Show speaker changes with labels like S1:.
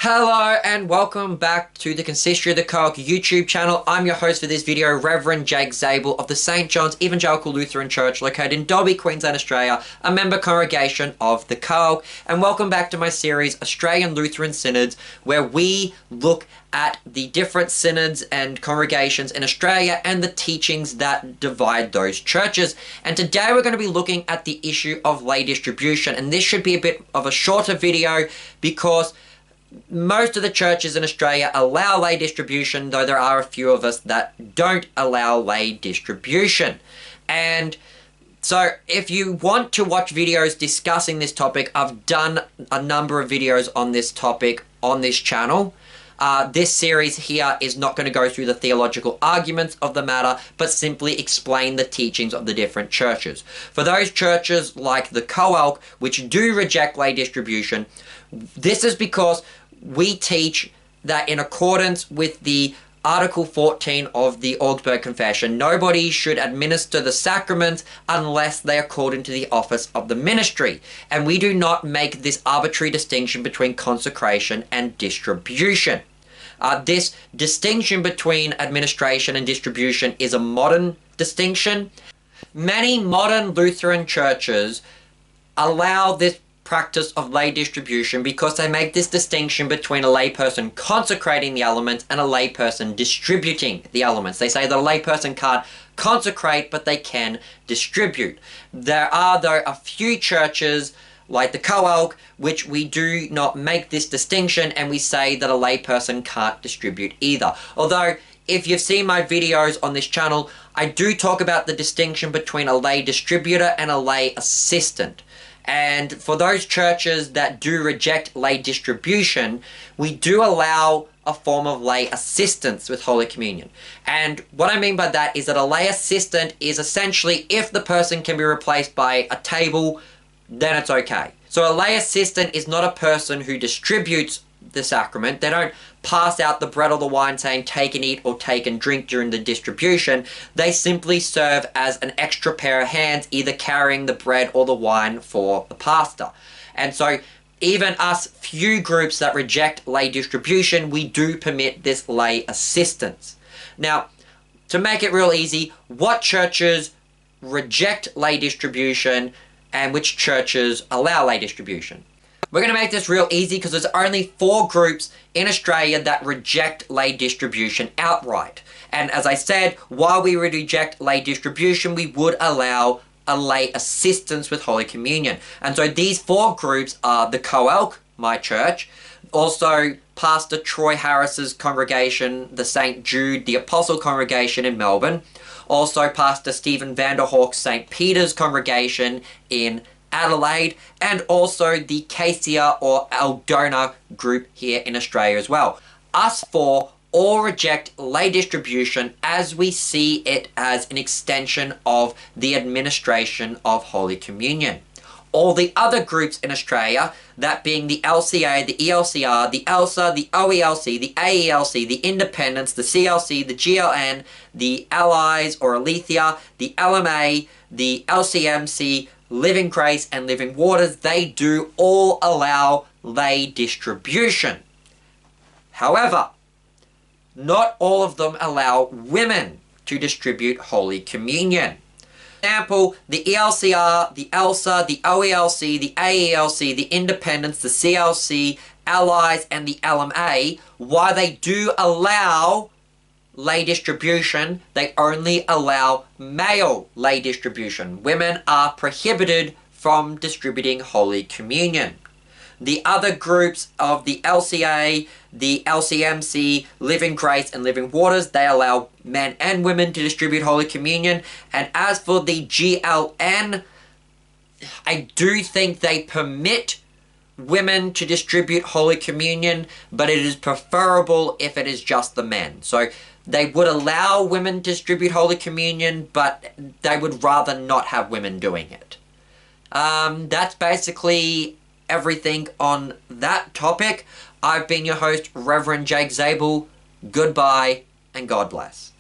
S1: Hello and welcome back to the Consistory of the Coelc YouTube channel. I'm your host for this video, Reverend Jake Zabel of the St. John's Evangelical Lutheran Church located in Dalby, Queensland, Australia, a member congregation of the Coelc. And welcome back to my series, Australian Lutheran Synods, where we look at the different synods and congregations in Australia and the teachings that divide those churches. And today we're going to be looking at the issue of lay distribution. And this should be a bit of a shorter video because most of the churches in Australia allow lay distribution, though there are a few of us that don't allow lay distribution. And so if you want to watch videos discussing this topic, I've done a number of videos on this topic on this channel. This series here is not going to go through the theological arguments of the matter, but simply explain the teachings of the different churches. For those churches like the Coelc, which do reject lay distribution, this is because we teach that in accordance with the Article 14 of the Augsburg Confession, nobody should administer the sacraments unless they are called into the office of the ministry. And we do not make this arbitrary distinction between consecration and distribution. This distinction between administration and distribution is a modern distinction. Many modern Lutheran churches allow this practice of lay distribution because they make this distinction between a layperson consecrating the elements and a layperson distributing the elements. They say that a layperson can't consecrate, but they can distribute. There are, though, a few churches like the Coelc, which we do not make this distinction, and we say that a layperson can't distribute either. Although, if you've seen my videos on this channel, I do talk about the distinction between a lay distributor and a lay assistant. And for those churches that do reject lay distribution, we do allow a form of lay assistance with Holy Communion. And what I mean by that is that a lay assistant is essentially if the person can be replaced by a table, then it's okay. So a lay assistant is not a person who distributes the sacrament. They don't pass out the bread or the wine saying take and eat or take and drink during the distribution. They simply serve as an extra pair of hands, either carrying the bread or the wine for the pastor. And so even us few groups that reject lay distribution, we do permit this lay assistance. Now, to make it real easy, what churches reject lay distribution and which churches allow lay distribution? We're going to make this real easy because there's only 4 groups in Australia that reject lay distribution outright. And as I said, while we would reject lay distribution, we would allow a lay assistance with Holy Communion. And so these 4 groups are the Coelc, my church, also Pastor Troy Harris's congregation, the St. Jude, the Apostle congregation in Melbourne, also Pastor Stephen Vanderhawk's St. Peter's congregation in Adelaide, and also the Cassia or Aldona group here in Australia as well. Us 4 all reject lay distribution as we see it as an extension of the administration of Holy Communion. All the other groups in Australia, that being the LCA, the ELCR, the ELSA, the OELC, the AELC, the Independents, the CLC, the GLN, the Allies or Aletheia, the LMA, the LCMC, Living Grace and Living Waters, they do all allow lay distribution. However, not all of them allow women to distribute Holy Communion. For example, the ELCR, the ELSA, the OELC, the AELC, the Independents, the CLC, Allies and the LMA, while they do allow lay distribution, they only allow male lay distribution. Women are prohibited from distributing Holy Communion. The other groups of the LCA, the LCMC, Living Grace and Living Waters, they allow men and women to distribute Holy Communion. And as for the GLN, I do think they permit women to distribute Holy Communion, but it is preferable if it is just the men. So they would allow women to distribute Holy Communion, but they would rather not have women doing it. That's basically everything on that topic. I've been your host, Reverend Jake Zabel. Goodbye, and God bless.